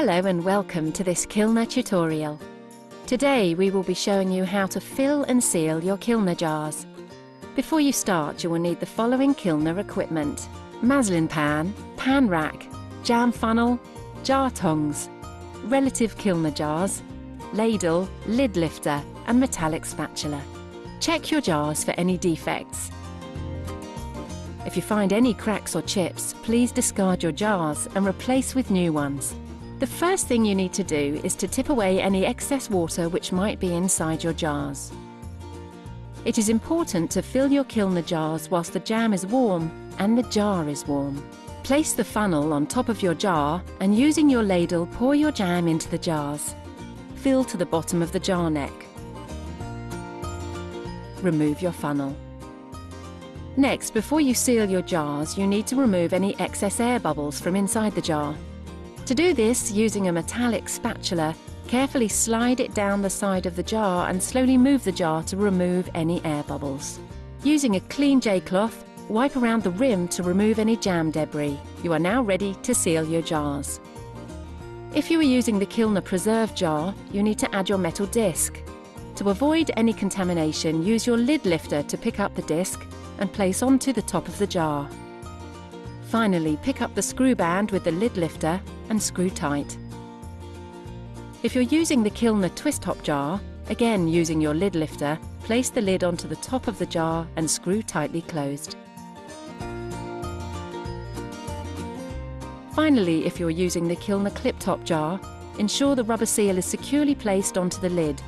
Hello and welcome to this Kilner tutorial. Today we will be showing you how to fill and seal your Kilner jars. Before you start, you will need the following Kilner equipment: muslin pan, pan rack, jam funnel, jar tongs, relative Kilner jars, ladle, lid lifter and metallic spatula. Check your jars for any defects. If you find any cracks or chips, please discard your jars and replace with new ones. The first thing you need to do is to tip away any excess water which might be inside your jars. It is important to fill your Kilner jars whilst the jam is warm and the jar is warm. Place the funnel on top of your jar and using your ladle pour your jam into the jars. Fill to the bottom of the jar neck. Remove your funnel. Next, before you seal your jars, you need to remove any excess air bubbles from inside the jar. To do this, using a metallic spatula, carefully slide it down the side of the jar and slowly move the jar to remove any air bubbles. Using a clean J-cloth, wipe around the rim to remove any jam debris. You are now ready to seal your jars. If you are using the Kilner preserve jar, you need to add your metal disc. To avoid any contamination, use your lid lifter to pick up the disc and place onto the top of the jar. Finally, pick up the screw band with the lid lifter and screw tight. If you're using the Kilner Twist Top Jar, again using your lid lifter, place the lid onto the top of the jar and screw tightly closed. Finally, if you're using the Kilner Clip Top Jar, ensure the rubber seal is securely placed onto the lid.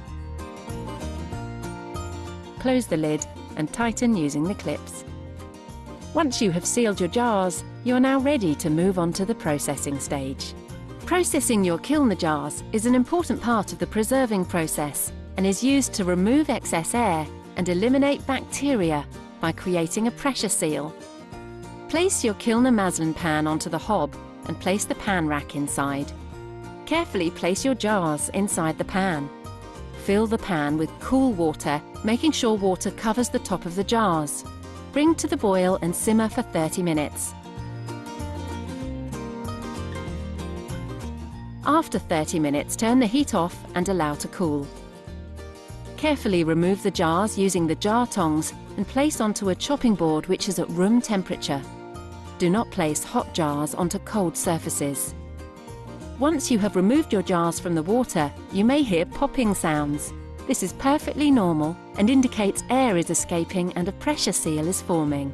Close the lid and tighten using the clips. Once you have sealed your jars, you are now ready to move on to the processing stage. Processing your Kilner jars is an important part of the preserving process and is used to remove excess air and eliminate bacteria by creating a pressure seal. Place your Kilner muslin pan onto the hob and place the pan rack inside. Carefully place your jars inside the pan. Fill the pan with cool water, making sure water covers the top of the jars. Bring to the boil and simmer for 30 minutes. After 30 minutes, turn the heat off and allow to cool. Carefully remove the jars using the jar tongs and place onto a chopping board which is at room temperature. Do not place hot jars onto cold surfaces. Once you have removed your jars from the water, you may hear popping sounds. This is perfectly normal and indicates air is escaping and a pressure seal is forming.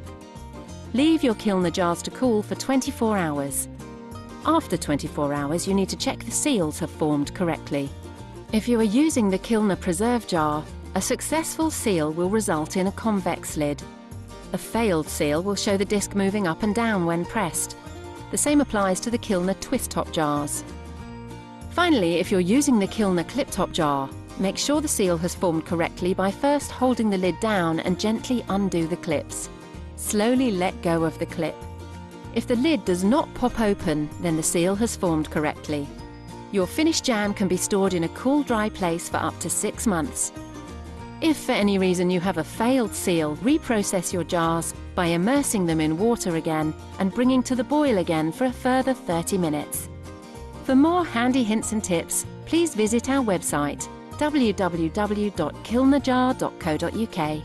Leave your Kilner jars to cool for 24 hours. After 24 hours, you need to check the seals have formed correctly. If you are using the Kilner preserve jar, a successful seal will result in a convex lid. A failed seal will show the disc moving up and down when pressed. The same applies to the Kilner Twist Top jars. Finally, if you're using the Kilner Clip Top jar, make sure the seal has formed correctly by first holding the lid down and gently undo the clips. Slowly let go of the clip. If the lid does not pop open, then the seal has formed correctly. Your finished jam can be stored in a cool, dry place for up to 6 months. If for any reason you have a failed seal, reprocess your jars by immersing them in water again and bringing to the boil again for a further 30 minutes. For more handy hints and tips, please visit our website www.kilnerjar.co.uk.